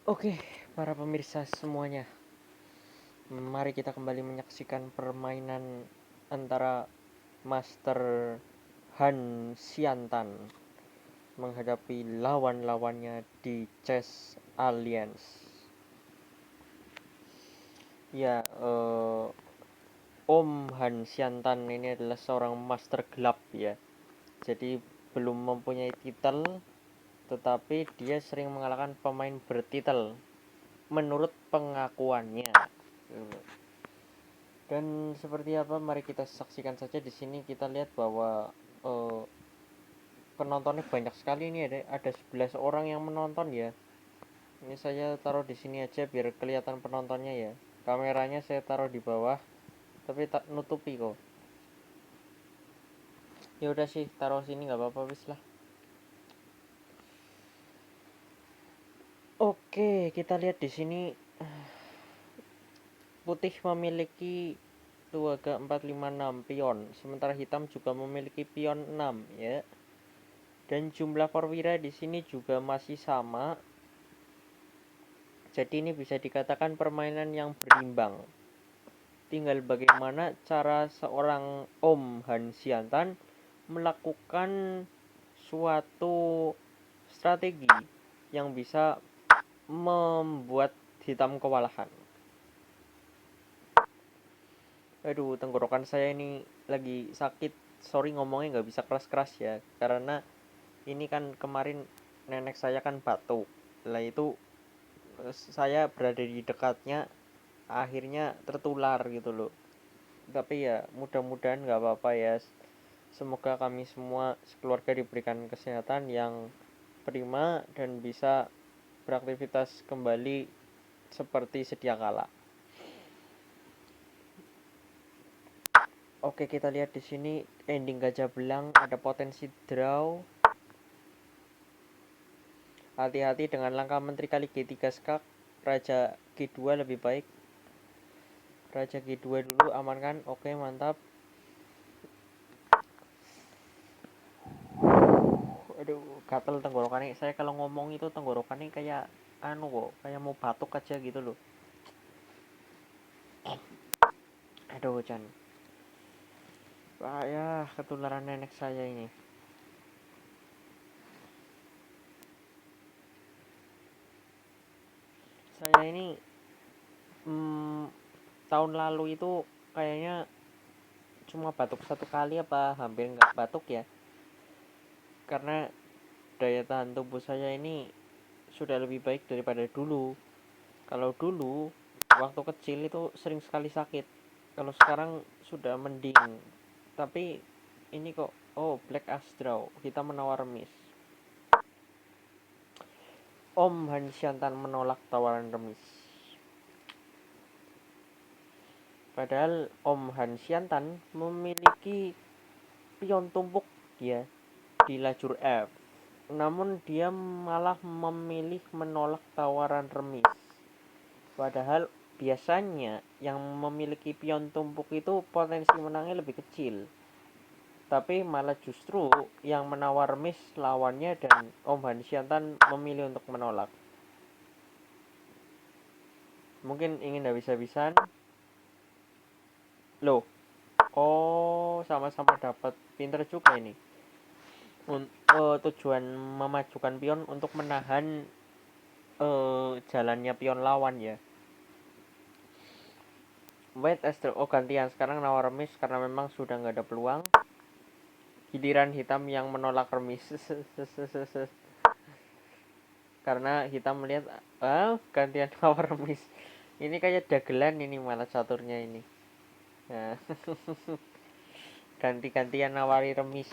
Oke, para pemirsa semuanya, mari kita kembali menyaksikan permainan antara Master Han Xiantan menghadapi lawan-lawannya di Chess Alliance. Ya, Om Han Xiantan ini adalah seorang master gelap ya. Jadi belum mempunyai titel, tetapi dia sering mengalahkan pemain bertitel menurut pengakuannya. Dan seperti apa, mari kita saksikan saja. Di sini kita lihat bahwa uh, penontonnya banyak sekali. Ini ada 11 orang yang menonton ya. Ini saya taruh di sini aja biar kelihatan penontonnya ya. Kameranya saya taruh di bawah, tapi tak nutupi kok. Ya udah sih, taruh sini nggak apa-apa wis lah. Oke, kita lihat di sini putih memiliki 2, 4, 5, 6 pion, sementara hitam juga memiliki pion 6 ya. Dan jumlah perwira di sini juga masih sama. Jadi ini bisa dikatakan permainan yang berimbang. Tinggal bagaimana cara seorang Om Han Xiantan melakukan suatu strategi yang bisa membuat hitam kewalahan. Aduh, tenggorokan saya ini lagi sakit. Sorry ngomongnya nggak bisa keras-keras ya, karena ini kan kemarin nenek saya kan batuk. Lah itu saya berada di dekatnya, akhirnya tertular gitu loh. Tapi ya mudah-mudahan nggak apa-apa ya. Semoga kami semua sekeluarga diberikan kesehatan yang prima dan bisa beraktivitas kembali seperti sedia kala. Oke, kita lihat di sini ending gajah belang, ada potensi draw. Hati-hati dengan langkah menteri kali G3 skak. Raja G2 lebih baik. Raja G2 dulu, amankan. Oke, mantap. Aduh, gatel tenggorokannya. Saya kalau ngomong itu tenggorokannya kayak anu kok, kayak mau batuk aja gitu loh. Aduh, Chan. Ya, ketularan nenek saya ini. Saya ini tahun lalu itu kayaknya cuma batuk satu kali apa hampir nggak batuk ya. Karena daya tahan tubuh saya ini sudah lebih baik daripada dulu. Kalau dulu waktu kecil itu sering sekali sakit. Kalau sekarang sudah mending. Tapi ini kok, oh, Black Astral, kita menawar miss. Om Han Xiantan menolak tawaran remis. Padahal Om Han Xiantan memiliki pion tumpuk ya di lajur F. Namun dia malah memilih menolak tawaran remis. Padahal biasanya yang memiliki pion tumpuk itu potensi menangnya lebih kecil. Tapi malah justru yang menawar miss lawannya dan Om Han Xiantan memilih untuk menolak. Mungkin ingin habis-habisan. Loh, oh, sama-sama dapat. Pinter juga ini. Tujuan memajukan pion untuk menahan jalannya pion lawan ya. Wait, Astro. Oh, gantian. Sekarang nawar remis karena memang sudah nggak ada peluang. Giliran hitam yang menolak remis. Karena hitam melihat, gantian nawar remis. Ini kayak dagelan ini malah caturnya ini. Nah, ganti-gantian nawari remis.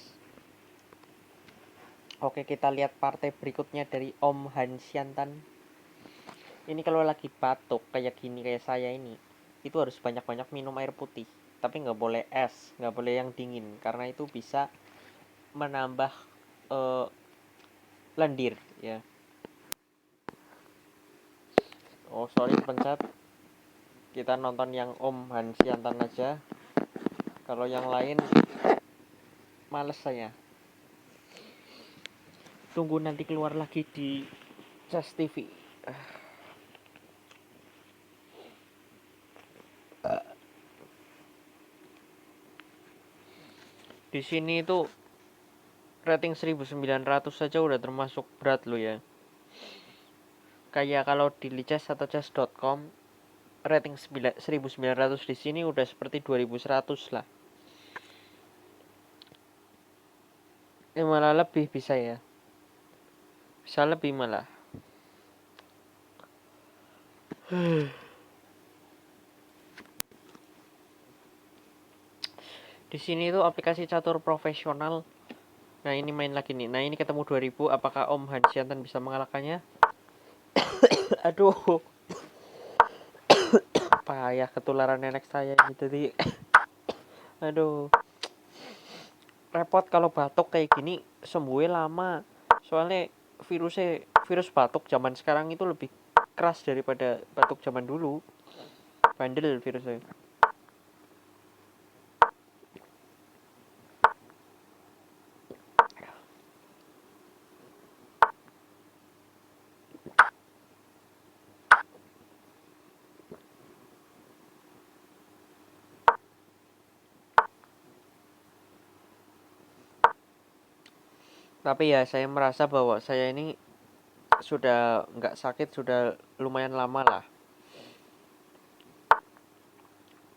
Oke, kita lihat partai berikutnya dari Om Han Xiantan. Ini kalau lagi batuk kayak gini, kayak saya ini, itu harus banyak-banyak minum air putih. Tapi nggak boleh es, nggak boleh yang dingin, karena itu bisa menambah uh, lendir ya. Oh, sorry, pencet. Kita nonton yang Om Han Xiantan aja. Kalau yang lain males saya. Tunggu nanti keluar lagi di Just TV. Di sini itu rating 1900 saja udah termasuk berat lo ya. Kayak kalau di Lichess atau chess.com rating 1900 di sini udah seperti 2100 lah. Malah lebih bisa ya. Bisa lebih malah. Di sini itu aplikasi catur profesional. Nah, ini main lagi nih. Nah, ini ketemu 2000. Apakah Om Hansiantan bisa mengalahkannya? Aduh, payah ketularan nenek saya ini tadi. Aduh, repot kalau batuk kayak gini sembuhnya lama. Soalnya virus batuk zaman sekarang itu lebih keras daripada batuk zaman dulu. Bandel virusnya. Tapi ya saya merasa bahwa saya ini sudah nggak sakit sudah lumayan lama lah.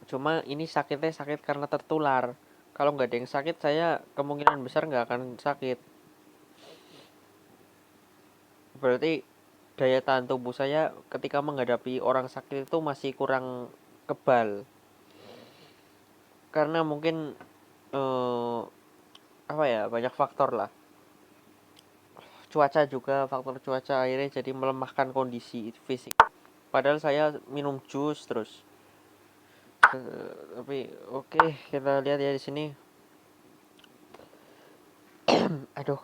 Cuma ini sakitnya sakit karena tertular. Kalau nggak ada yang sakit saya kemungkinan besar nggak akan sakit. Berarti daya tahan tubuh saya ketika menghadapi orang sakit itu masih kurang kebal. Karena mungkin apa ya, banyak faktor lah. Cuaca juga, faktor cuaca akhirnya jadi melemahkan kondisi fisik. Padahal saya minum jus terus. Tapi oke, kita lihat ya di sini. Aduh,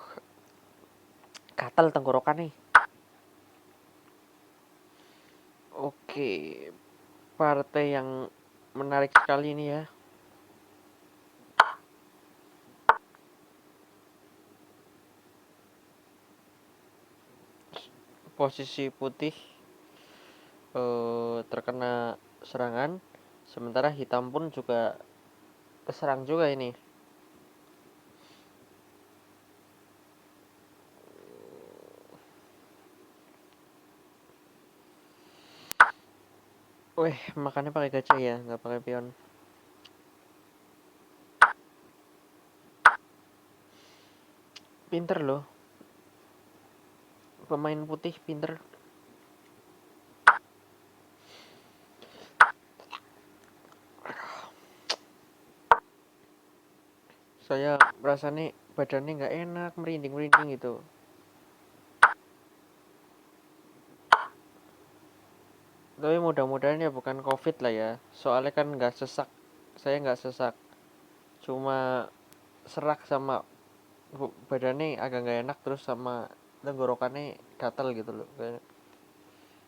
gatal tenggorokan nih. Oke, partai yang menarik sekali ini ya. Posisi putih terkena serangan, sementara hitam pun juga keserang juga ini. Weh, makannya pakai gajah ya, nggak pakai pion. Pinter loh, pemain putih pinter. Saya merasa nih badannya nggak enak, merinding-merinding gitu. Tapi mudah-mudahan ya bukan covid lah ya, soalnya kan nggak sesak. Saya nggak sesak, cuma serak sama badannya agak nggak enak, terus sama tenggorokannya gatal gitu loh kayaknya.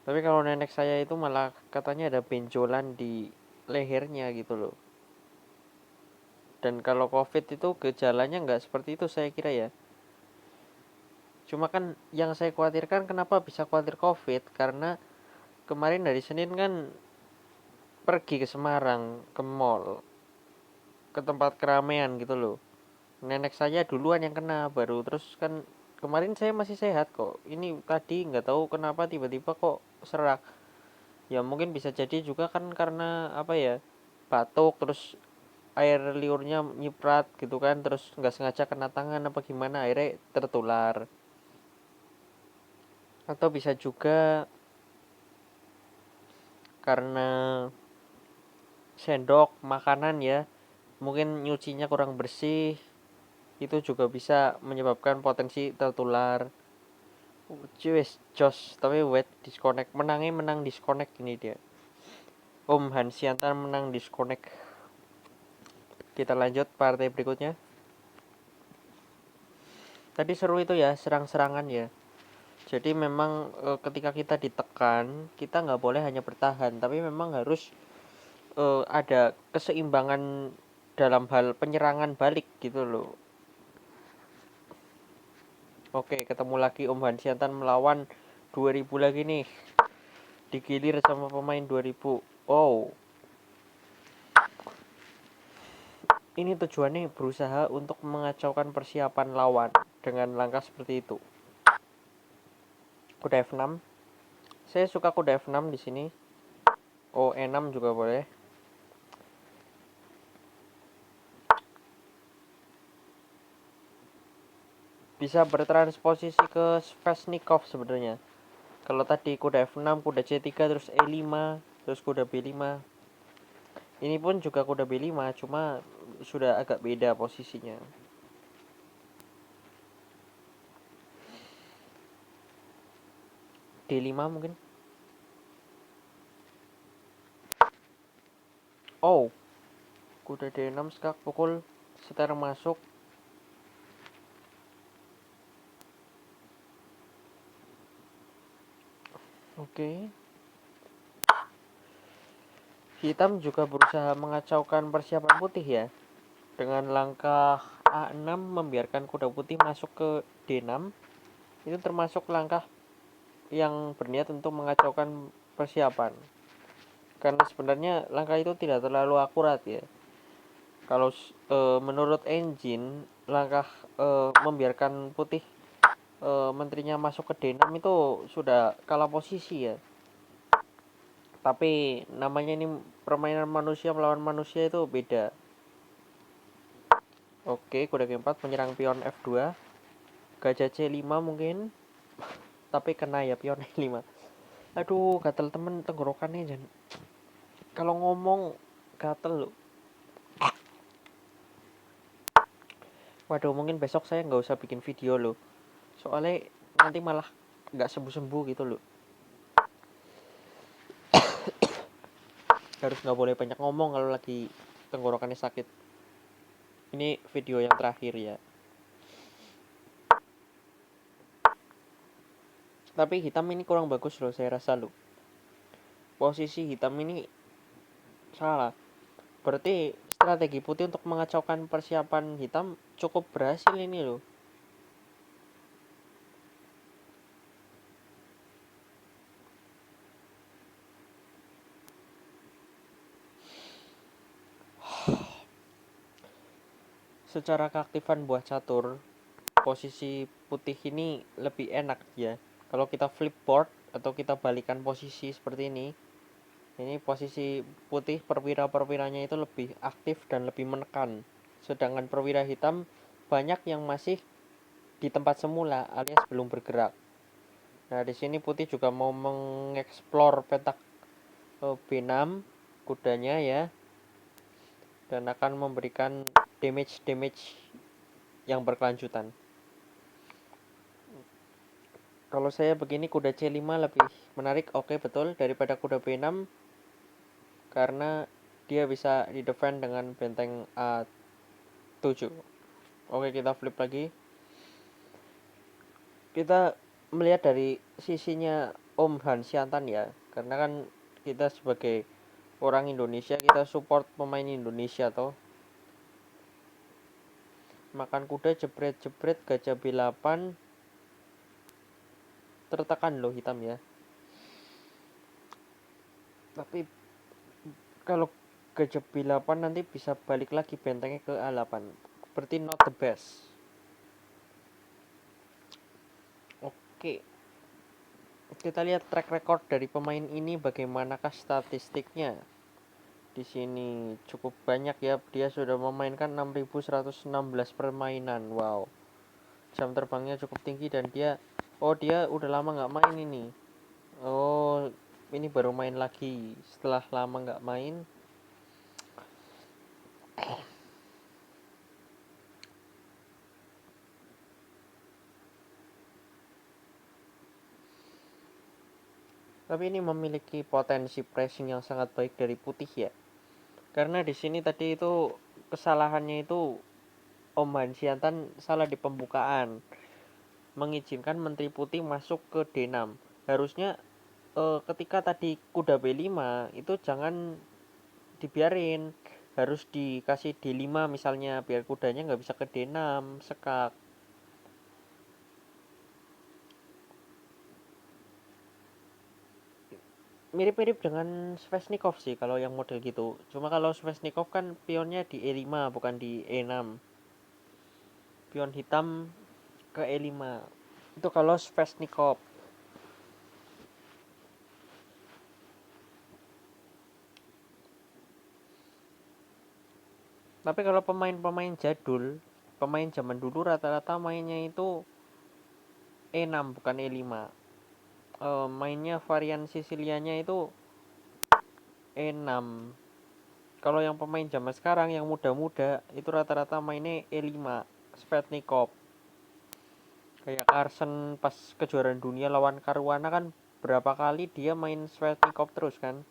Tapi kalau nenek saya itu malah katanya ada benjolan di lehernya gitu loh. Dan kalau covid itu gejalanya nggak seperti itu saya kira ya. Cuma kan yang saya khawatirkan, kenapa bisa khawatir covid, karena kemarin dari Senin kan pergi ke Semarang, ke mall, ke tempat keramaian gitu loh. Nenek saya duluan yang kena baru, terus kan kemarin saya masih sehat kok. Ini tadi nggak tahu kenapa tiba-tiba kok serak. Ya mungkin bisa jadi juga kan karena apa ya, batuk terus air liurnya nyiprat gitu kan, terus nggak sengaja kena tangan apa gimana akhirnya tertular. Atau bisa juga karena sendok makanan ya, mungkin nyucinya kurang bersih, itu juga bisa menyebabkan potensi tertular. Cuy, jos tapi wait, disconnect, menang disconnect ini dia. Om Hansiantan menang disconnect. Kita lanjut partai berikutnya. Tadi seru itu ya, serang-serangan ya. Jadi memang ketika kita ditekan, kita nggak boleh hanya bertahan, tapi memang harus ada keseimbangan dalam hal penyerangan balik gitu loh. Oke, ketemu lagi Om Hansiantan melawan 2000 lagi nih. Digilir sama pemain 2000. Oh, Ini tujuannya berusaha untuk mengacaukan persiapan lawan dengan langkah seperti itu. Kuda F6. Saya suka kuda F6 di sini. Oh, E6 juga boleh. Bisa bertransposisi ke Sveshnikov sebenarnya. Kalau tadi kuda F6, kuda C3, terus E5, terus kuda B5. Ini pun juga kuda B5, cuma sudah agak beda posisinya. D5 mungkin. Oh, kuda D6 skak pukul, seter masuk. Oke. Hitam juga berusaha mengacaukan persiapan putih ya. Dengan langkah A6 membiarkan kuda putih masuk ke D6. Itu termasuk langkah yang berniat untuk mengacaukan persiapan. Karena sebenarnya langkah itu tidak terlalu akurat ya. Kalau menurut engine, langkah membiarkan putih menterinya masuk ke D6 itu sudah kalah posisi ya. Tapi namanya ini permainan manusia melawan manusia itu beda. Oke, kuda G4 menyerang pion F2. Gajah C5 mungkin. Tapi kena ya pion E5. Aduh, gatel temen tenggorokannya jangan. Kalau ngomong gatel loh. Waduh, mungkin besok saya nggak usah bikin video loh. Soalnya nanti malah nggak sembuh-sembuh gitu loh. Harus nggak boleh banyak ngomong kalau lagi tenggorokannya sakit. Ini video yang terakhir ya. Tapi hitam ini kurang bagus loh saya rasa loh. Posisi hitam ini salah. Berarti strategi putih untuk mengacaukan persiapan hitam cukup berhasil ini loh. Secara keaktifan buah catur, posisi putih ini lebih enak ya. Kalau kita flip board atau kita balikan posisi seperti ini posisi putih perwira-perwiranya itu lebih aktif dan lebih menekan. Sedangkan perwira hitam banyak yang masih di tempat semula alias belum bergerak. Nah, di sini putih juga mau mengeksplor petak B6 kudanya ya, dan akan memberikan damage yang berkelanjutan. Kalau saya begini kuda C5 lebih menarik, oke betul, daripada kuda B6 karena dia bisa di-defend dengan benteng A7. Oke, kita flip lagi. Kita melihat dari sisinya Om Hansiantan ya, karena kan kita sebagai orang Indonesia kita support pemain Indonesia toh. Makan kuda jebret gajah B8, tertekan loh hitam ya. Tapi kalau gajah B8 nanti bisa balik lagi bentengnya ke A8. Berarti not the best. Oke. Kita lihat track record dari pemain ini bagaimanakah statistiknya. Di sini cukup banyak ya, dia sudah memainkan 6.116 permainan. Wow. Jam terbangnya cukup tinggi dan dia udah lama nggak main ini. Oh, ini baru main lagi setelah lama nggak main. Tapi ini memiliki potensi pressing yang sangat baik dari putih ya. Karena di sini tadi itu kesalahannya itu Om Hansiantan salah di pembukaan. Mengizinkan Menteri Putih masuk ke D6. Harusnya ketika tadi kuda B5 itu jangan dibiarin, harus dikasih D5 misalnya biar kudanya nggak bisa ke D6 sekak. mirip-mirip dengan Sveshnikov sih kalau yang model gitu. Cuma kalau Sveshnikov kan pionnya di E5 bukan di E6. Pion hitam ke E5. Itu kalau Sveshnikov. Tapi kalau pemain-pemain jadul, pemain zaman dulu rata-rata mainnya itu E6 bukan E5. Mainnya varian Sicilianya itu E6. Kalau yang pemain zaman sekarang yang muda-muda itu rata-rata mainnya E5, Svetnikov. Kayak Carson pas kejuaraan dunia lawan Caruana kan berapa kali dia main Svetnikov terus kan.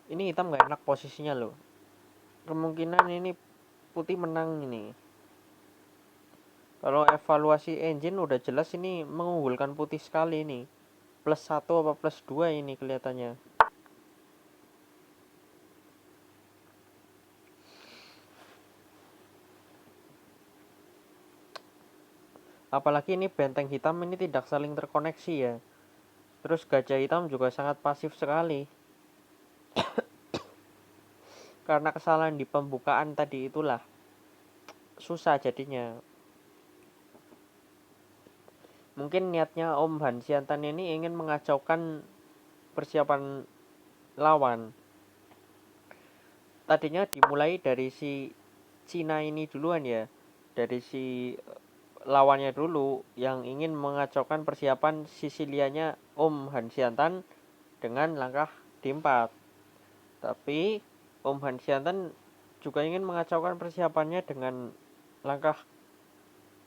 Ini hitam gak enak posisinya loh. Kemungkinan ini putih menang ini. Kalau evaluasi engine udah jelas ini mengunggulkan putih sekali nih. Plus 1 apa plus 2 ini kelihatannya. Apalagi ini benteng hitam ini tidak saling terkoneksi ya. Terus gajah hitam juga sangat pasif sekali. Karena kesalahan di pembukaan tadi itulah. Susah jadinya. Mungkin niatnya Om Hansiantan ini ingin mengacaukan persiapan lawan. Tadinya dimulai dari si Cina ini duluan ya. Dari si lawannya dulu yang ingin mengacaukan persiapan Sisilianya Om Hansiantan dengan langkah D4. Tapi Om Hansiantan juga ingin mengacaukan persiapannya dengan langkah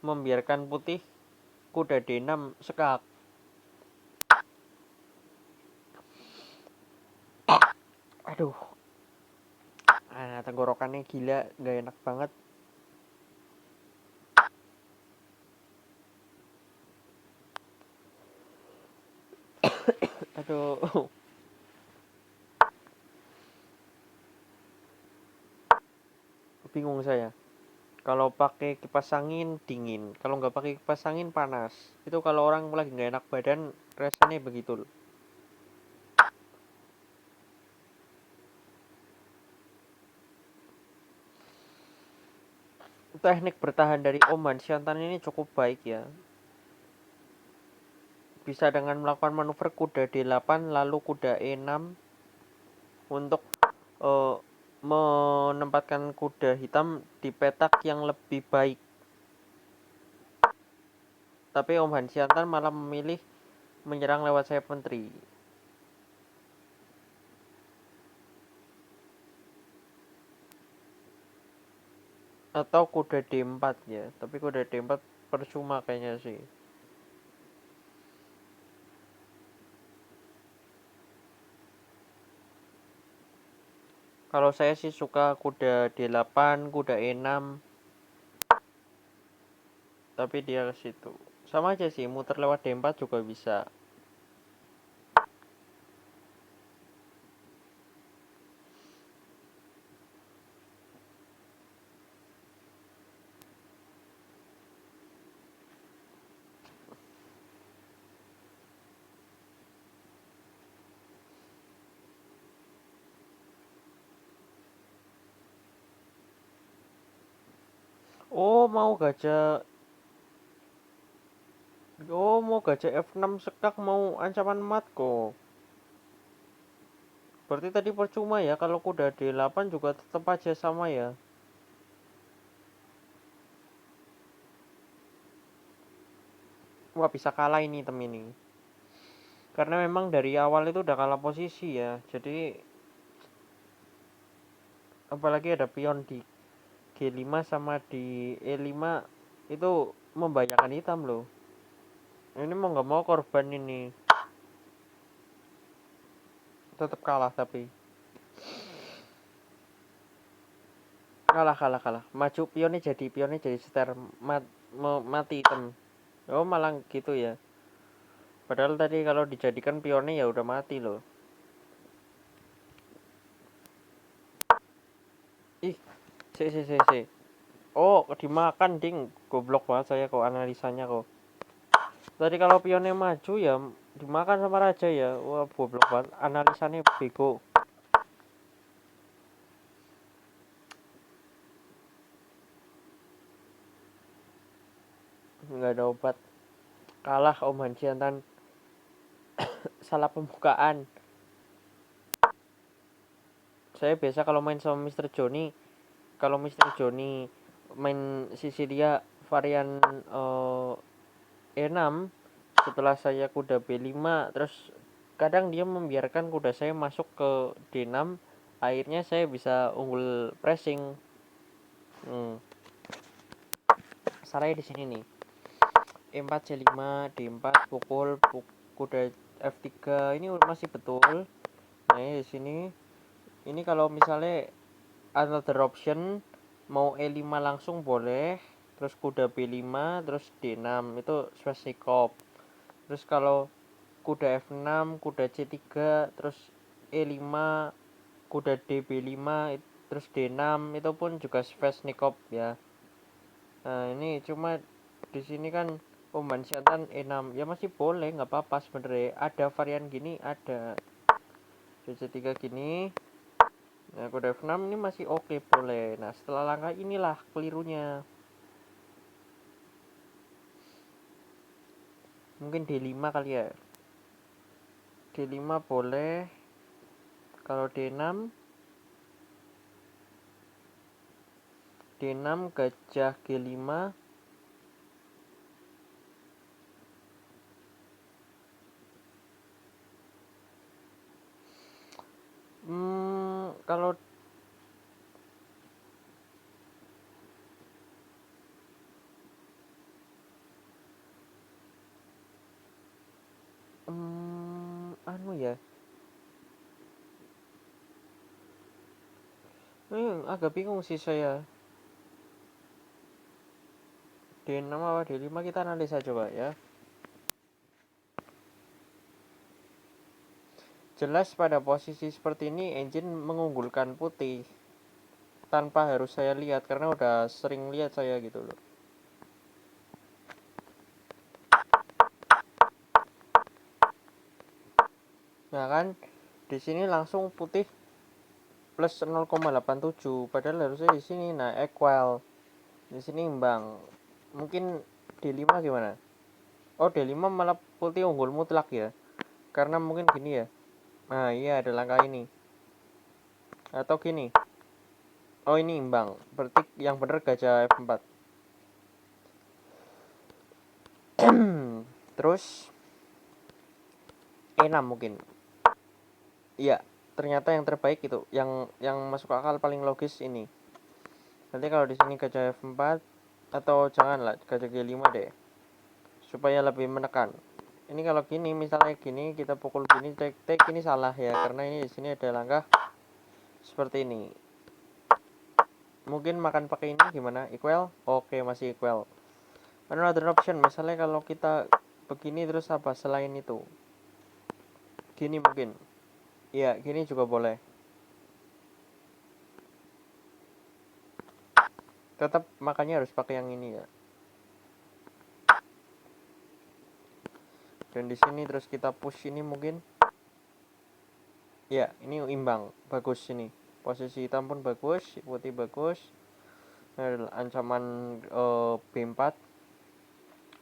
membiarkan putih kuda D6 sekak. Aduh, tenggorokannya gila, gak enak banget. Aduh, bingung saya. Kalau pakai kipas angin dingin, kalau nggak pakai kipas angin panas. Itu kalau orang lagi nggak enak badan rasanya begitu. Teknik bertahan dari Om Hansiantan ini cukup baik ya. Bisa dengan melakukan manuver kuda D8 lalu kuda E6 untuk uh, menempatkan kuda hitam di petak yang lebih baik. Tapi Om Hansiantan malah memilih menyerang lewat sayap menteri. Atau kuda D4 ya. Tapi kuda D4 percuma kayaknya sih. Kalau saya sih suka kuda D8, kuda E6. Tapi dia ke situ. Sama aja sih, muter lewat D4 juga bisa. Oh, mau gajah F6 sekak mau ancaman mat kok. Berarti tadi percuma ya kalau kuda D8 juga tetap aja sama ya. Wah, bisa kalah ini tem ini. Karena memang dari awal itu udah kalah posisi ya. Jadi apalagi ada pion di G5 sama di E5 itu membahayakan hitam loh. Ini mau nggak mau korban ini. Tetap kalah tapi. Kalah. Maju pionnya jadi seter mati hitam. Oh, malah gitu ya. Padahal tadi kalau dijadikan pionnya ya udah mati loh. Ih, si. Oh, dimakan ding. Goblok banget saya kok analisanya kok. Tadi kalau pionnya maju ya dimakan sama raja ya. Wah, goblok banget. Analisanya bego. Nggak ada obat. Kalah Om Hansiantan. Salah pembukaan. Saya biasa kalau main sama Mr. Johnny, kalau Mr. Johnny main Sisilia varian E6, setelah saya kuda B5, terus kadang dia membiarkan kuda saya masuk ke D6, akhirnya saya bisa unggul pressing. Salahnya di sini nih. E4 C5 D4 pukul kuda F3 ini masih betul. Nah, di sini ini kalau misalnya another option mau E5 langsung boleh, terus kuda B5 terus D6 itu Sveshnikov. Terus kalau kuda F6 kuda C3 terus E5 kuda DB5 terus D6 itu pun juga Sveshnikov ya. Nah ini cuma di sini kan Om Siantan E6 ya masih boleh, nggak apa-apa sebenarnya. Ada varian gini, ada C3 gini. Nah kuda F6 ini masih oke, boleh. Nah setelah langkah inilah kelirunya. Mungkin D5 kali ya. D5 boleh. Kalau D6 gajah G5. Kalau anu ya, agak bingung sih saya. D6 apa D5 kita analisa coba ya. Jelas pada posisi seperti ini engine mengunggulkan putih tanpa harus saya lihat karena udah sering lihat saya gitu loh. Nah kan di sini langsung putih plus 0,87 padahal harusnya di sini nah equal. Di sini imbang. Mungkin D5 gimana? Oh, D5 malah putih unggul mutlak ya. Karena mungkin gini ya. Nah, iya ada langkah ini. Atau gini. Oh, ini imbang. Berarti yang benar gajah F4. Terus E6 mungkin. Iya, ternyata yang terbaik itu. Yang masuk akal paling logis ini. Nanti kalau di sini gajah F4 atau janganlah gajah G5 deh. Supaya lebih menekan. Ini kalau gini misalnya gini kita pukul gini tek ini salah ya karena ini di sini ada langkah seperti ini. Mungkin makan pakai ini gimana? Equal? Oke, masih equal. Another option misalnya kalau kita begini terus apa selain itu? Gini mungkin. Iya, gini juga boleh. Tetap makanya harus pakai yang ini ya. Dan di sini terus kita push ini mungkin. Ya, ini imbang, bagus ini. Posisi hitam pun bagus, putih bagus. Ancaman B4.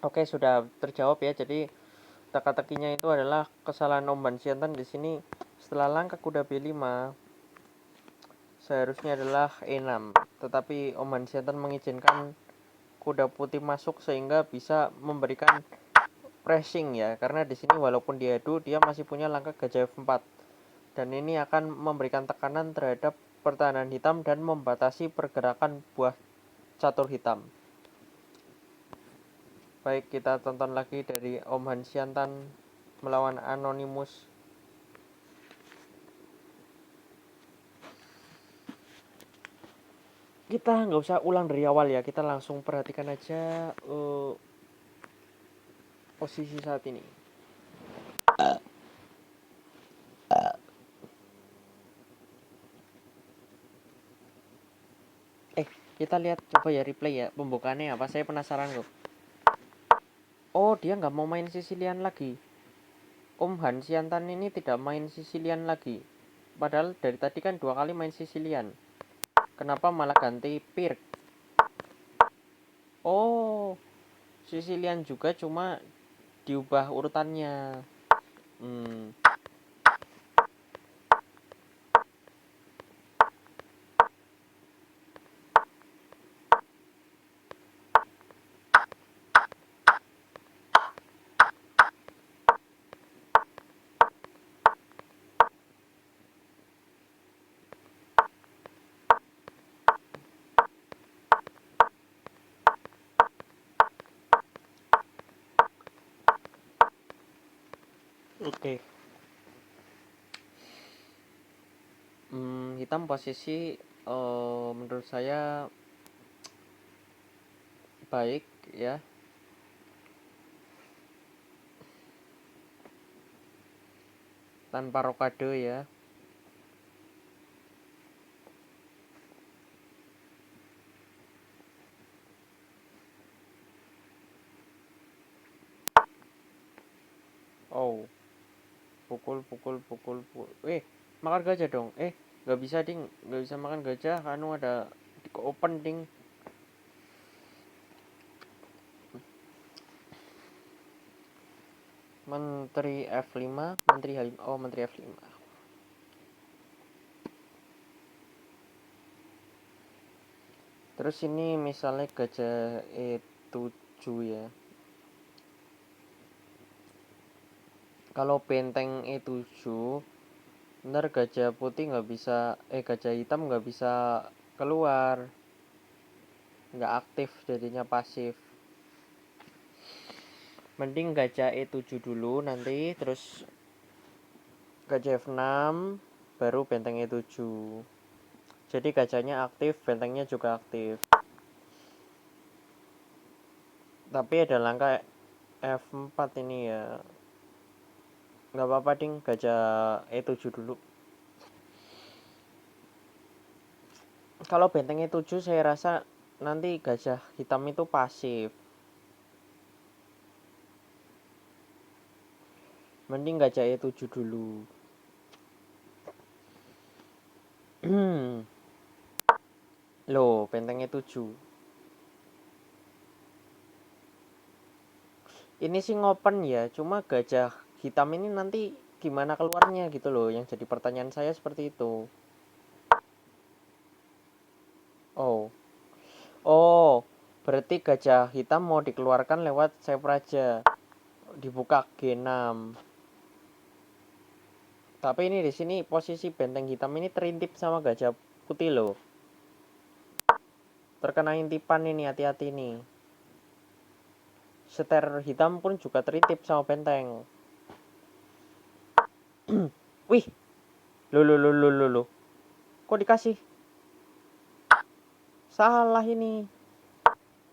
Oke, sudah terjawab ya. Jadi teka-tekinya itu adalah kesalahan Om Siantan di sini setelah langkah kuda B5 seharusnya adalah E6. Tetapi Om Siantan mengizinkan kuda putih masuk sehingga bisa memberikan pressing ya. Karena di sini walaupun diadu dia masih punya langkah gajah F4. Dan ini akan memberikan tekanan terhadap pertahanan hitam dan membatasi pergerakan buah catur hitam. Baik, kita tonton lagi dari Om Hansiantan melawan Anonymous. Kita nggak usah ulang dari awal ya, kita langsung perhatikan aja posisi saat ini. Kita lihat coba ya replay ya. Pembukaannya apa? Saya penasaran kok. Oh, dia nggak mau main Sicilian lagi. Om Hansiantan ini tidak main Sicilian lagi. Padahal dari tadi kan 2 kali main Sicilian. Kenapa malah ganti Pirk? Oh, Sicilian juga cuma diubah urutannya. Hmm. Oke. Hitam posisi menurut saya baik ya. Tanpa rokade ya. Oh, pukul. Makan gajah dong. Nggak bisa ding, nggak bisa makan gajah. Kanu ada di open ding. Menteri F5, Menteri Halim. Oh, Menteri F5. Terus ini misalnya gajah E7 ya. Kalau benteng E7, ntar gajah putih nggak bisa, gajah hitam nggak bisa keluar, nggak aktif jadinya pasif. Mending gajah E7 dulu nanti, terus gajah F6, baru benteng E7. Jadi gajahnya aktif, bentengnya juga aktif. Tapi ada langkah F4 ini ya. Nggak apa-apa ding, gajah E7 dulu. Kalau benteng E7 saya rasa nanti gajah hitam itu pasif. Mending gajah E7 dulu. Loh, benteng E7. Ini sih ngopen ya, cuma gajah hitam ini nanti gimana keluarnya gitu loh. Yang jadi pertanyaan saya seperti itu. Oh. Oh, berarti gajah hitam mau dikeluarkan lewat save raja. Dibuka G6. Tapi ini di sini posisi benteng hitam ini terintip sama gajah putih loh. Terkena intipan ini, hati-hati nih. Seter hitam pun juga terintip sama benteng. Wih, lo. Kok dikasih? Salah ini.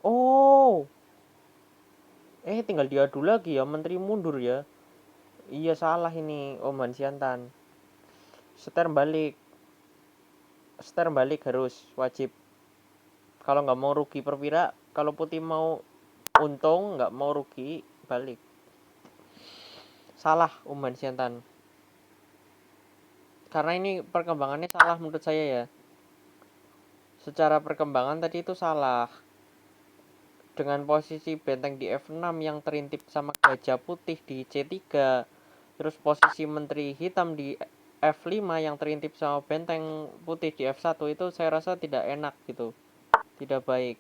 Oh, tinggal diadu lagi ya, menteri mundur ya. Iya salah ini, Om Hansiantan. Seter balik harus wajib. Kalau nggak mau rugi perwira, kalau putih mau untung, nggak mau rugi, balik. Salah Om Hansiantan. Karena ini perkembangannya salah menurut saya ya. Secara perkembangan tadi itu salah. Dengan posisi benteng di F6 yang terintip sama gajah putih di C3, terus posisi menteri hitam di F5 yang terintip sama benteng putih di F1, itu saya rasa tidak enak gitu, tidak baik.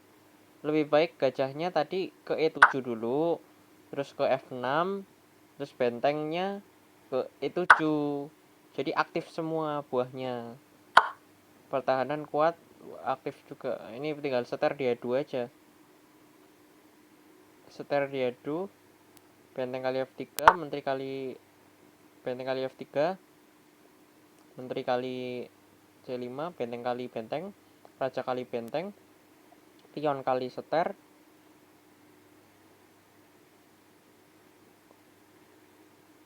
Lebih baik gajahnya tadi ke E7 dulu, terus ke F6, terus bentengnya ke E7, jadi aktif semua buahnya, pertahanan kuat, aktif juga. Ini tinggal seter di A2 aja, seter diadu, benteng kali F3, menteri kali benteng kali F3, menteri kali C5, benteng kali benteng, raja kali benteng, pion kali seter.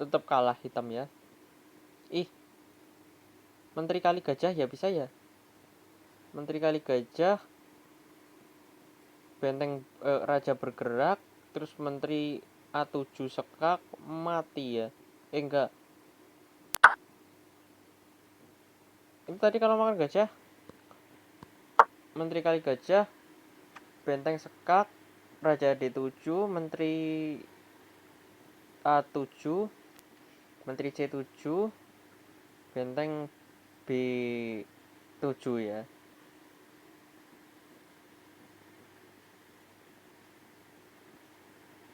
Tetap kalah hitam ya. Menteri kali gajah ya bisa ya. Menteri kali gajah, raja bergerak, terus menteri A7 sekak, mati ya. Enggak. Itu tadi kalau makan gajah, menteri kali gajah, benteng sekak, raja D7, menteri A7, menteri C7, benteng B7 ya.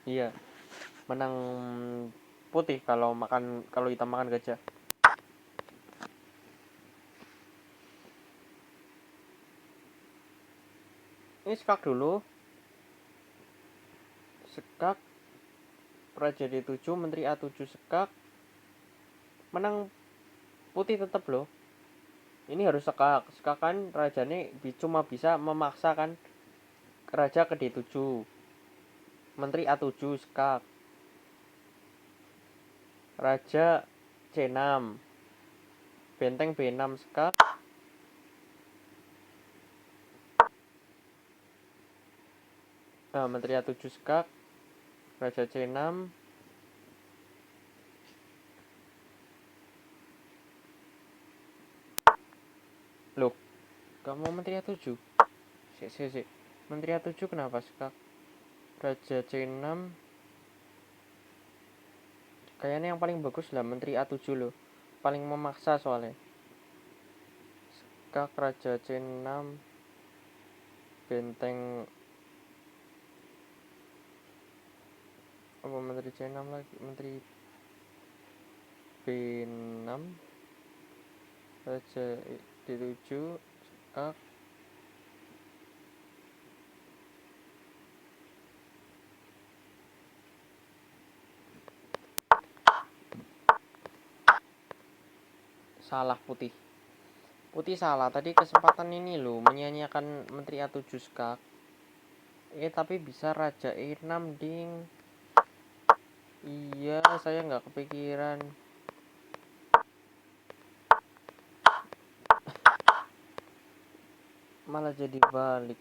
Iya, menang putih kalau hitam makan gajah. Ini sekak dulu. Sekak, raja D7, menteri A7 sekak. Menang putih tetap loh. Ini harus sekak. Sekak kan rajanya cuma bisa memaksakan raja ke D7. Menteri A7 sekak. Raja C6. Benteng B6 sekak. Menteri A7 sekak. Raja C6. Loh, kamu menteri A7? Sik. Menteri A7 kenapa sekak? Raja C6. Kayaknya yang paling bagus lah menteri A7 loh. Paling memaksa soalnya. Sekak, raja C6. Benteng apa, menteri C6 lagi, menteri B6, raja D7 sekak. Salah putih salah tadi, kesempatan ini loh menyanyiakan menteri A7 sekak. Tapi bisa raja E6 ding. Iya, saya nggak kepikiran. Malah jadi balik.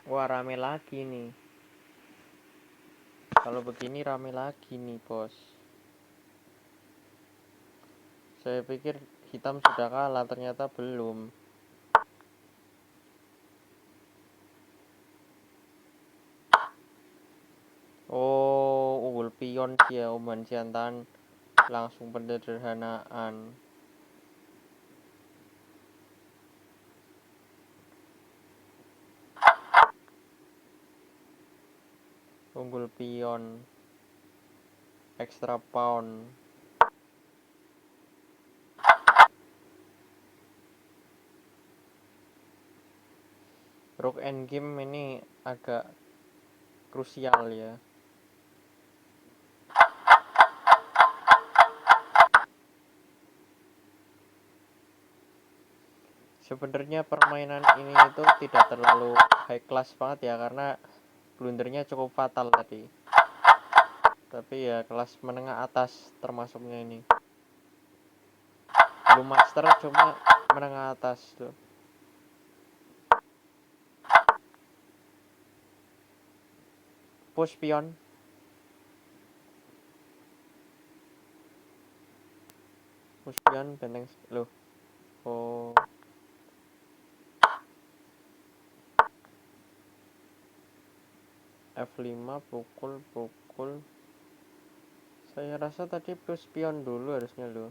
Wah, rame lagi nih. Kalau begini rame lagi nih, bos. Saya pikir hitam sudah kalah, ternyata belum. Oh, unggul pion sih ya, Oman Siantan. Langsung penderhanaan. Unggul pion. Extra pound. Rook endgame ini agak krusial ya. Sebenarnya permainan ini itu tidak terlalu high class banget ya, karena blundernya cukup fatal tadi. Tapi ya kelas menengah atas termasuknya ini. Belum master, cuma menengah atas tuh. Push pion. Push pion, benteng loh. Oh. F5 pukul. Saya rasa tadi push pion dulu harusnya loh.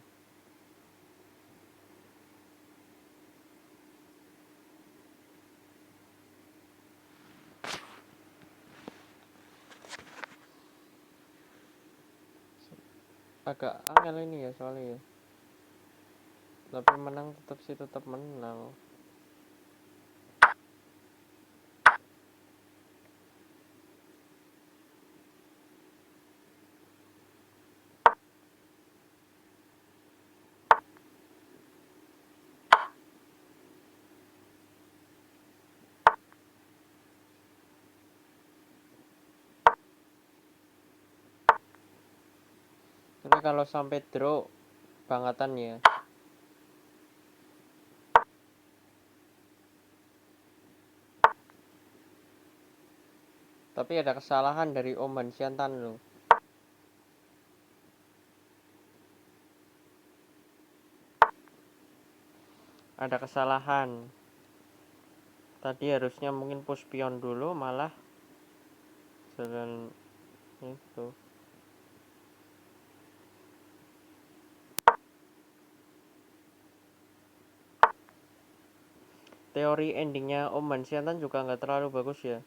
Agak angel ini ya soalnya ya. Tapi menang tetap menang. Ini kalau sampai draw bangatan ya. Tapi ada kesalahan dari Om Hansiantan loh. Ada kesalahan. Tadi harusnya mungkin push pion dulu, malah jalan itu. Teori endingnya Om Hansiantan juga nggak terlalu bagus ya.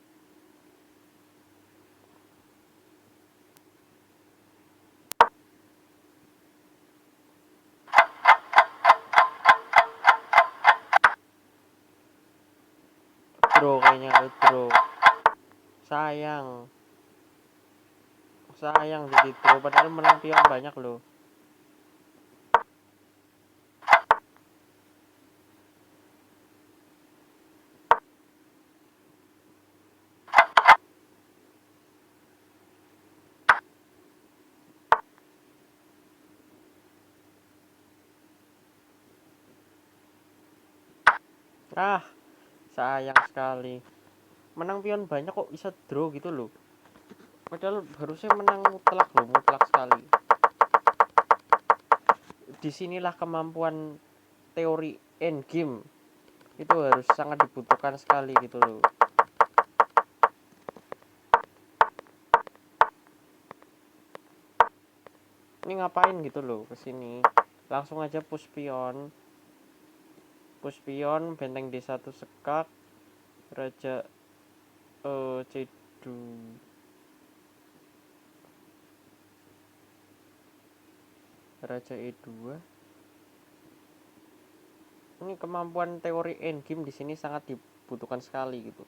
Draw kayaknya, draw. Sayang jadi draw, padahal menang pion banyak loh. Sayang sekali. Menang pion banyak kok bisa draw gitu loh. Padahal harusnya menang mutlak loh, mutlak sekali. Disinilah kemampuan teori endgame itu harus sangat dibutuhkan sekali gitu loh. Ini ngapain gitu loh kesini, langsung aja push pion, benteng D1 sekak, raja C2, raja E2. Ini kemampuan teori endgame di sini sangat dibutuhkan sekali gitu.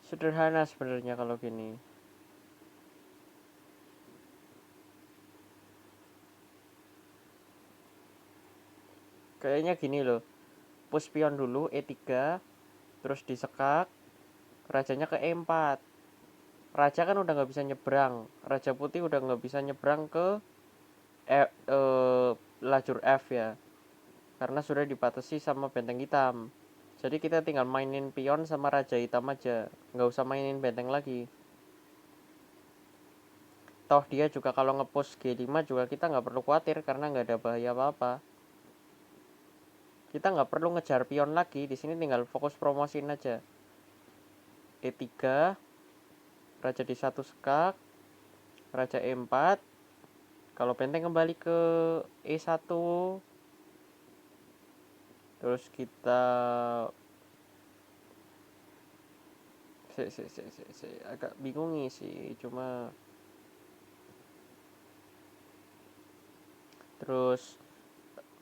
Sederhana sebenarnya kalau gini. Kayaknya gini loh. Push pion dulu E3, terus disekak, rajanya ke E4. Raja kan udah nggak bisa nyebrang. Raja putih udah nggak bisa nyebrang ke lajur F ya. Karena sudah dibatasi sama benteng hitam. Jadi kita tinggal mainin pion sama raja hitam aja, nggak usah mainin benteng lagi. Toh dia juga kalau ngepush G5 juga kita nggak perlu khawatir karena nggak ada bahaya apa-apa. Kita nggak perlu ngejar pion lagi, di sini tinggal fokus promosiin aja. E3, raja D1 sekak, raja E4. Kalau benteng kembali ke E1, terus kita agak bingung nih sih, cuma terus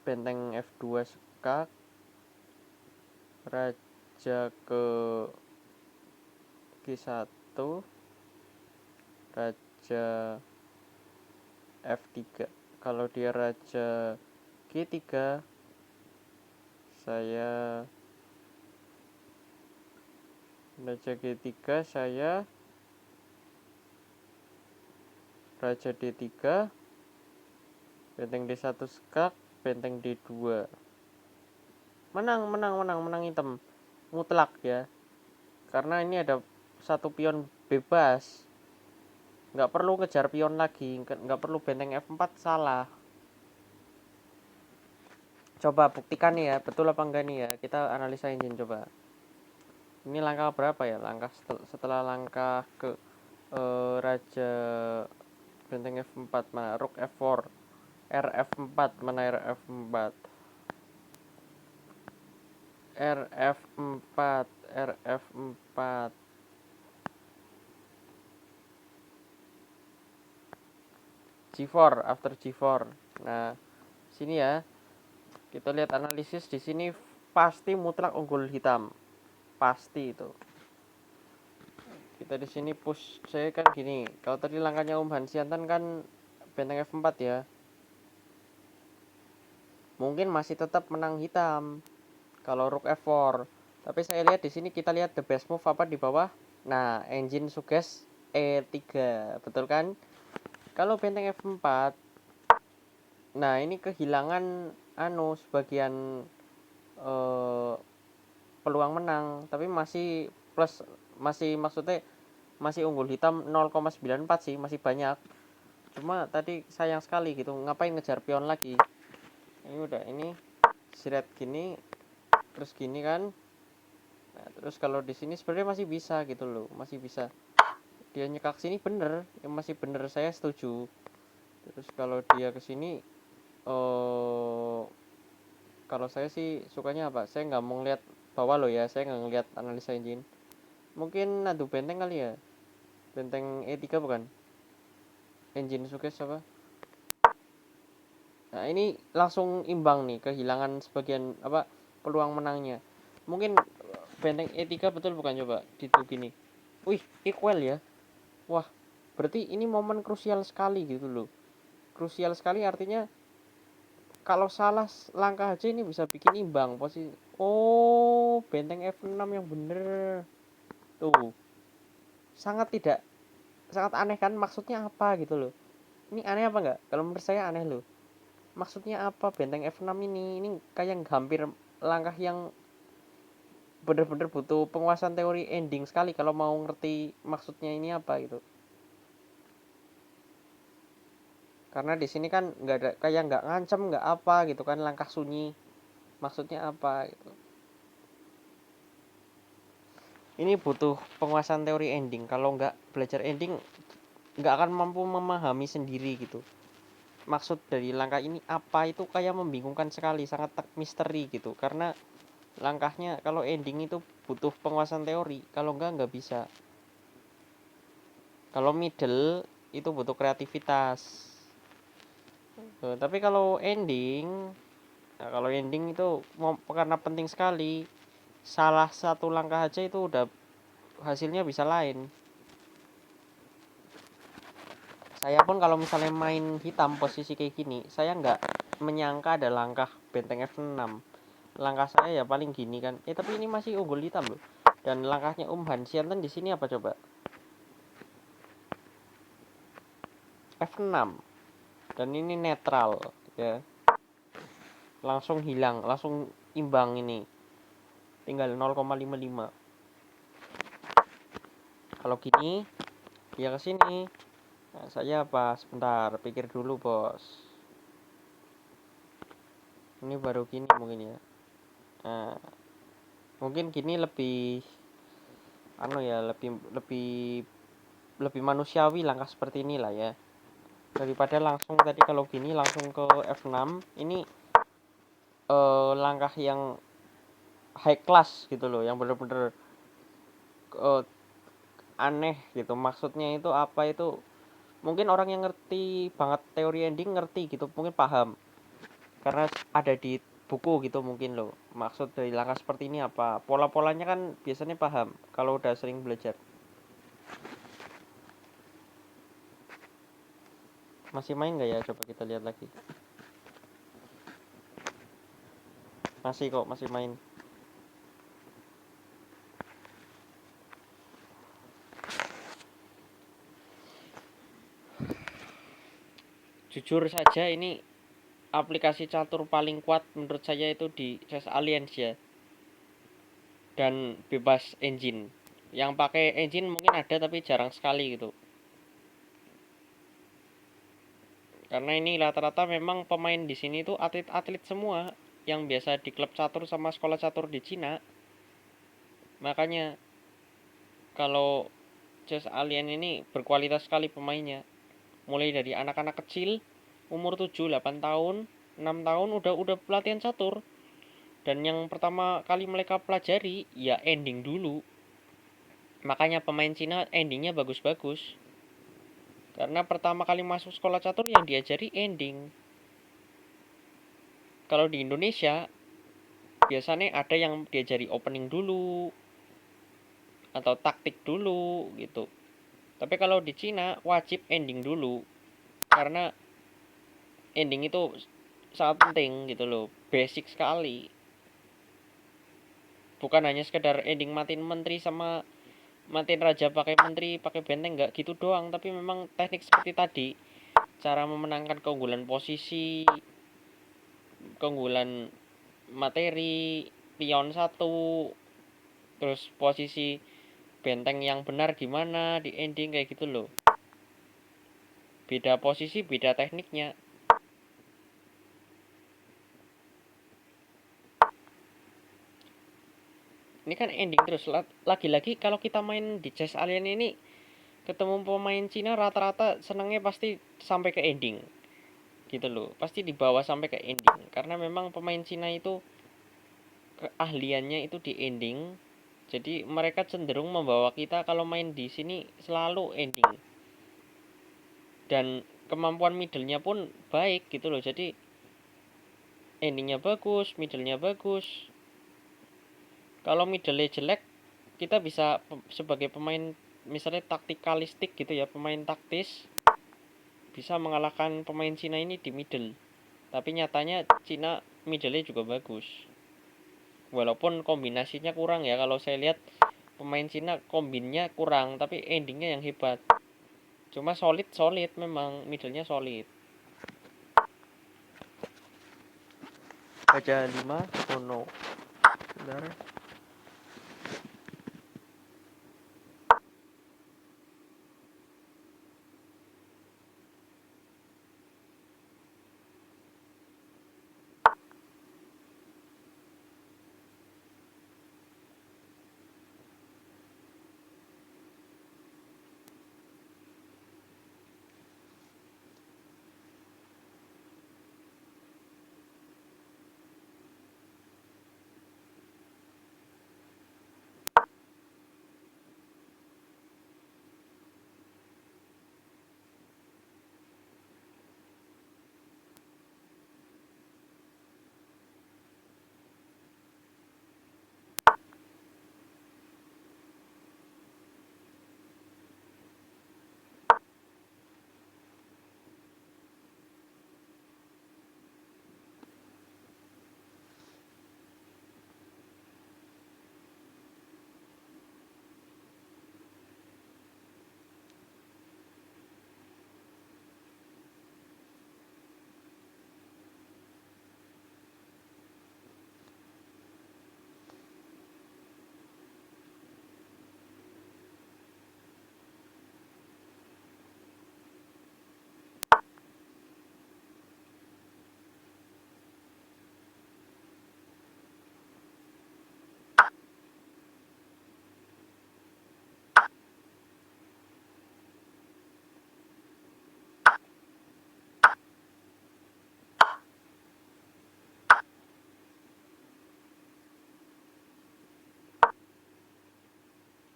benteng F2 sekak, raja ke G1, raja F3. Kalau dia raja G3, saya raja G3, saya raja D3, benteng D1 sekak, benteng D2. Menang hitam mutlak ya. Karena ini ada satu pion bebas. Nggak perlu ngejar pion lagi, nggak perlu benteng F4, salah. Coba buktikan nih ya, betul apa enggak nih ya. Kita analisa engine coba. Ini langkah berapa ya? Langkah setelah langkah ke raja benteng F4, mana rook F4, RF4, mana RF4, RF4, RF4. G4, after G4. Nah, sini ya. Kita lihat analisis di sini, pasti mutlak unggul hitam. Pasti itu. Kita di sini push, saya kan gini. Kalau tadi langkahnya Om Hansiantan kan benteng F4 ya. Mungkin masih tetap menang hitam. Kalau rook F4, Tapi saya lihat di sini, kita lihat the best move apa di bawah. Nah, engine suggest E3, betul kan? Kalau benteng F4, nah ini kehilangan sebagian eh, peluang menang, tapi masih plus, masih maksudnya masih unggul hitam 0,94 sih, masih banyak. Cuma tadi sayang sekali gitu, ngapain ngejar pion lagi. Ini udah, ini siret gini, terus gini kan. Nah, terus kalau di sini sebenarnya masih bisa gitu loh, masih bisa. Dia nyekak sini bener, yang masih bener, saya setuju. Terus kalau dia ke sini, kalau saya sih sukanya apa? Saya nggak mau ngeliat bawah loh ya, saya nggak ngeliat analisa engine. Mungkin adu benteng kali ya, benteng E3 bukan? Engine sukses apa? Nah ini langsung imbang nih, kehilangan sebagian apa, peluang menangnya. Mungkin benteng E3 betul bukan, coba gitu gini. Wih, equal ya. Wah, berarti ini momen krusial sekali gitu loh. Krusial sekali artinya kalau salah langkah aja ini bisa bikin imbang posisi. Oh, benteng F6 yang bener. Tuh, sangat tidak, sangat aneh kan, maksudnya apa gitu loh. Ini aneh apa enggak? Kalau menurut saya aneh loh. Maksudnya apa benteng F6 ini? Ini kayak hampir langkah yang bener-bener butuh penguasaan teori ending sekali kalau mau ngerti maksudnya ini apa gitu. Karena di sini kan nggak ada, kayak nggak ngancem, nggak apa gitu kan, langkah sunyi. Maksudnya apa gitu. Ini butuh penguasaan teori ending. Kalau nggak belajar ending, nggak akan mampu memahami sendiri gitu. Maksud dari langkah ini apa, itu kayak membingungkan sekali, sangat misteri gitu. Karena langkahnya kalau ending itu butuh penguasaan teori, kalau nggak bisa. Kalau middle itu butuh kreativitas. Tapi kalau ending, nah kalau ending itu karena penting sekali. Salah satu langkah aja itu udah hasilnya bisa lain. Saya pun kalau misalnya main hitam posisi kayak gini, saya nggak menyangka ada langkah benteng F6. Langkah saya ya paling gini kan. Tapi ini masih unggul hitam loh. Dan langkahnya Hansianten di sini apa coba? F6. Dan ini netral ya. Langsung hilang, langsung imbang ini. Tinggal 0,55. Kalau gini, dia ke sini. Nah, saya apa? Sebentar, pikir dulu, Bos. Ini baru gini mungkin ya. Nah, mungkin gini lebih lebih lebih lebih manusiawi langkah seperti inilah ya. Daripada langsung tadi, kalau gini langsung ke F6, ini langkah yang high class gitu loh, yang bener-bener uh, aneh gitu. Maksudnya itu apa, itu mungkin orang yang ngerti banget teori ending ngerti gitu, mungkin paham karena ada di buku gitu mungkin loh, maksud dari langkah seperti ini apa, pola-polanya kan biasanya paham kalau udah sering belajar. Masih main nggak ya, coba kita lihat lagi. Masih kok, masih main. Jujur saja ini aplikasi catur paling kuat menurut saya itu di Chess Alliance ya, dan bebas engine. Yang pakai engine mungkin ada tapi jarang sekali gitu, karena ini rata-rata memang pemain di sini tuh atlet-atlet semua yang biasa di klub catur sama sekolah catur di Cina. Makanya kalau Chess Alien ini berkualitas sekali pemainnya. Mulai dari anak-anak kecil umur 7, 8 tahun, 6 tahun udah pelatihan catur. Dan yang pertama kali mereka pelajari ya ending dulu. Makanya pemain Cina endingnya bagus-bagus. Karena pertama kali masuk sekolah catur yang diajari ending. Kalau di Indonesia biasanya ada yang diajari opening dulu atau taktik dulu gitu. Tapi kalau di Cina wajib ending dulu, karena ending itu sangat penting gitu loh, basic sekali. bukan hanya sekedar ending matiin menteri sama matiin raja pakai menteri pakai benteng, nggak gitu doang, tapi memang teknik seperti tadi, cara memenangkan keunggulan posisi, keunggulan materi, pion satu, terus posisi benteng yang benar gimana di ending kayak gitu loh. Beda posisi beda tekniknya. Ini kan ending terus. Lagi-lagi kalau kita main di Chess Alien ini ketemu pemain Cina, rata-rata senengnya pasti sampai ke ending gitu loh, pasti dibawa sampai ke ending karena memang pemain Cina itu keahliannya itu di ending. Jadi mereka cenderung membawa kita kalau main di sini selalu ending, dan kemampuan middle-nya pun baik gitu loh. Jadi endingnya bagus, middle-nya bagus. Kalau middle-nya jelek, kita bisa sebagai pemain misalnya taktikalistik gitu ya, pemain taktis, bisa mengalahkan pemain Cina ini di middle. Tapi nyatanya Cina middle-nya juga bagus. Walaupun kombinasinya kurang ya, kalau saya lihat pemain Cina kombinnya kurang, tapi endingnya yang hebat. Cuma solid memang, middle-nya solid. Baca 5 Ono. Bentar.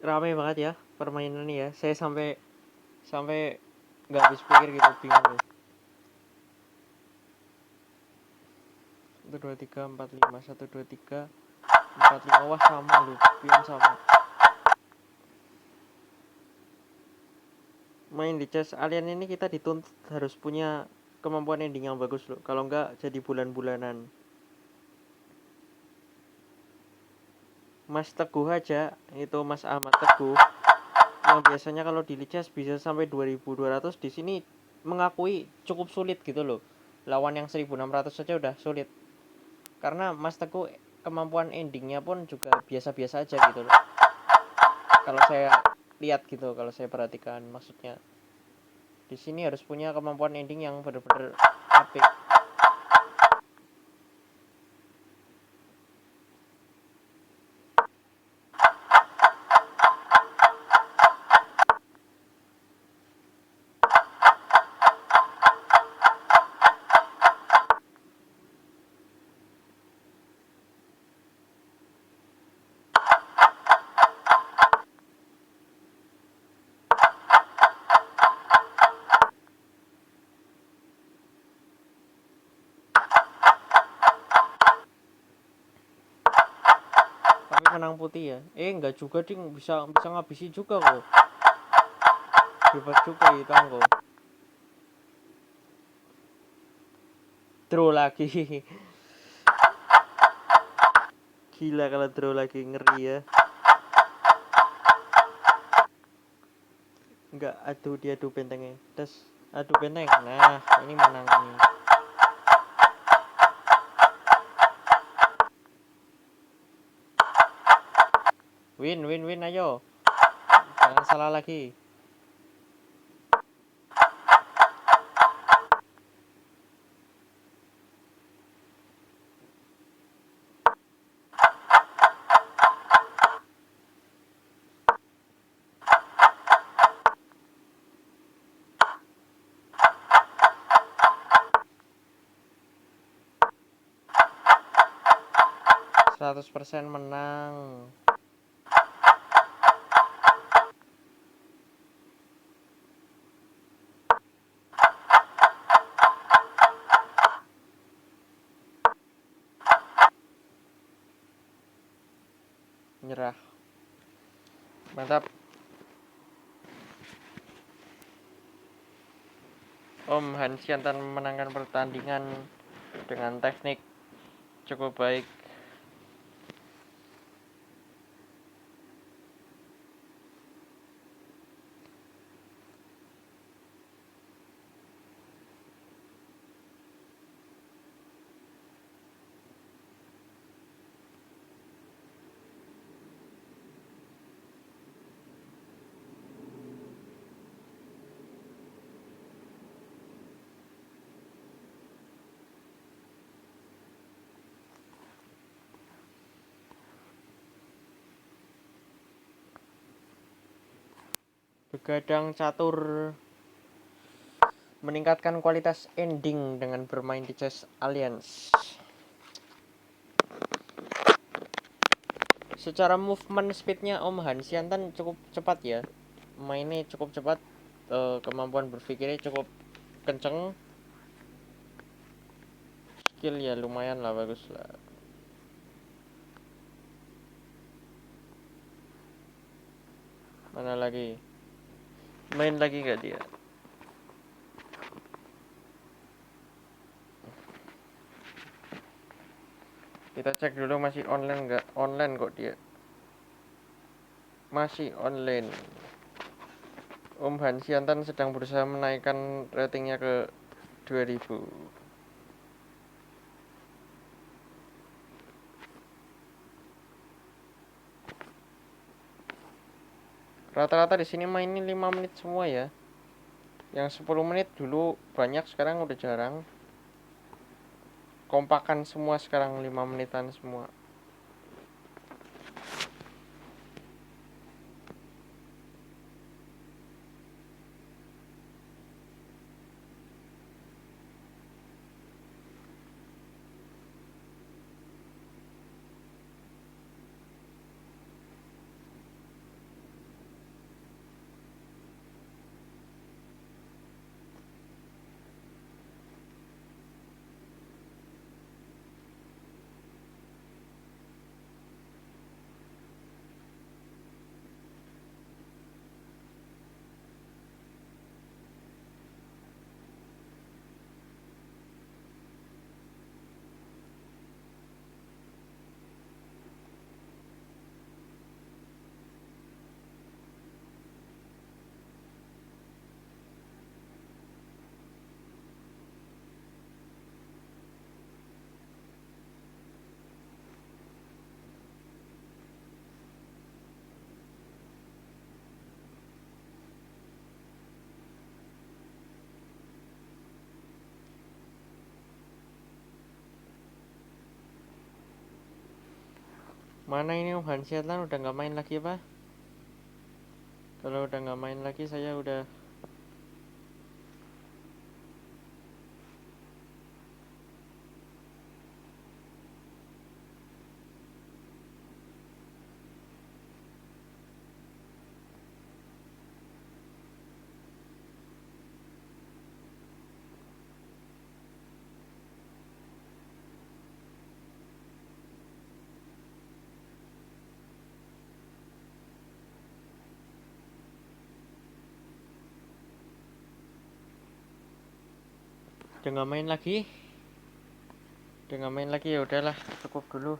Rame banget ya permainan ini ya. Saya sampai sampai nggak habis pikir gitu, bingung loh. 1 2 3 4 5 1 2 3 4 5, wah sama loh, pion sama. Main di Chess Alien ini kita dituntut harus punya kemampuan ending yang bagus loh, kalau nggak jadi bulan-bulanan. Mas Teguh aja, itu Mas Ahmad Teguh, yang biasanya kalau di Lichess bisa sampai 2200, di sini mengakui cukup sulit gitu loh. Lawan yang 1600 saja udah sulit. Karena Mas Teguh kemampuan endingnya pun juga biasa-biasa aja gitu loh. Kalau saya lihat gitu, kalau saya perhatikan, maksudnya di sini harus punya kemampuan ending yang benar-benar apik. Tapi menang putih ya. Enggak juga ding, bisa bisa ngabisi juga kok. Hebat juga hitam kok. Draw lagi. Gila kalau draw lagi, ngeri ya. Enggak, aduh dia adu bentengnya. Terus adu benteng. Nah, ini menang nih. Win, win, win, ayo. Jangan salah lagi. %100% menang. Nyerah. Mantap. Om Hansiantan memenangkan pertandingan dengan teknik cukup baik. Begadang catur meningkatkan kualitas ending dengan bermain di Chess Alliance. Secara movement speednya Om Hansiantan cukup cepat ya. Mainnya cukup cepat, kemampuan berpikirnya cukup kenceng. Skill ya lumayan lah, bagus lah. Mana lagi? Main lagi gak dia? Kita cek dulu masih online nggak? Online kok dia. Masih online. Om Hansiantan sedang berusaha menaikkan ratingnya ke 2000. Rata-rata di sini mainnya 5 menit semua ya. Yang 10 menit dulu banyak, sekarang udah jarang. Kompakan semua sekarang 5 menitan semua. Mana ini Om Hansiantan udah nggak main lagi apa? Kalau udah nggak main lagi saya udah. Udah nggak main lagi. Ya udahlah, cukup dulu.